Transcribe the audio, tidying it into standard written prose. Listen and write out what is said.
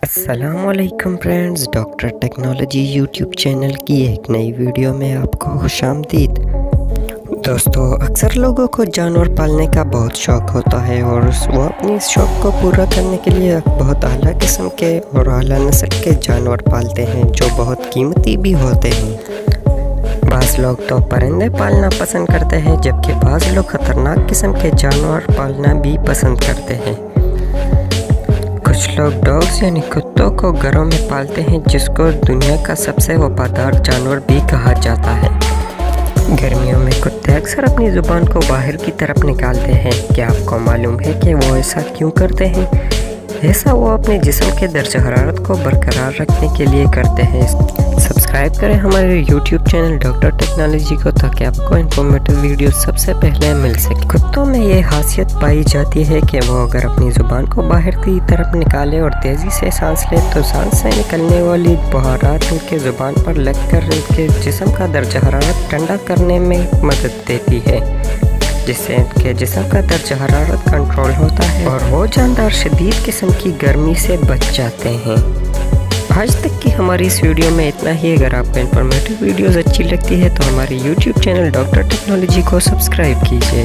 السلام علیکم friends, doctor technology YouTube channel کی ایک نئی ویڈیو میں آپ کو خوش آمدید۔ دوستو، اکثر لوگوں کو جانور پالنے کا بہت شوق ہوتا ہے اور وہ اپنی اس شوق کو پورا کرنے کے لیے بہت اعلیٰ قسم کے اور اعلیٰ نسل کے جانور پالتے ہیں جو بہت قیمتی بھی ہوتے ہیں۔ بعض لوگ تو پرندے پالنا پسند کرتے ہیں جبکہ بعض لوگ خطرناک قسم کے جانور پالنا بھی پسند کرتے ہیں۔ کچھ لوگ ڈاگز یعنی کتوں کو گھروں میں پالتے ہیں، جس کو دنیا کا سب سے وفادار جانور بھی کہا جاتا ہے۔ گرمیوں میں کتے اکثر اپنی زبان کو باہر کی طرف نکالتے ہیں۔ کیا آپ کو معلوم ہے کہ وہ ایسا کیوں کرتے ہیں؟ ایسا وہ اپنے جسم کے درجہ حرارت کو برقرار رکھنے کے لیے کرتے ہیں۔ سبسکرائب کریں ہمارے یوٹیوب چینل ڈاکٹر ٹیکنالوجی کو تاکہ آپ کو انفارمیٹو ویڈیو سب سے پہلے مل سکے۔ کتوں میں یہ خاصیت پائی جاتی ہے کہ وہ اگر اپنی زبان کو باہر کی طرف نکالے اور تیزی سے سانس لے تو سانس سے نکلنے والی بخارات ان کے زبان پر لگ کر ان کے جسم کا درجہ حرارت ٹھنڈا کرنے میں مدد دیتی ہے، جس سے ان کے جسم کا درجہ حرارت کنٹرول ہوتا ہے اور وہ جاندار شدید قسم کی گرمی سے بچ جاتے ہیں۔ آج تک کی ہماری اس ویڈیو میں اتنا ہی۔ اگر آپ کو انفارمیٹو ویڈیوز اچھی لگتی ہے تو ہمارے یوٹیوب چینل ڈاکٹر ٹیکنالوجی کو سبسکرائب کیجیے۔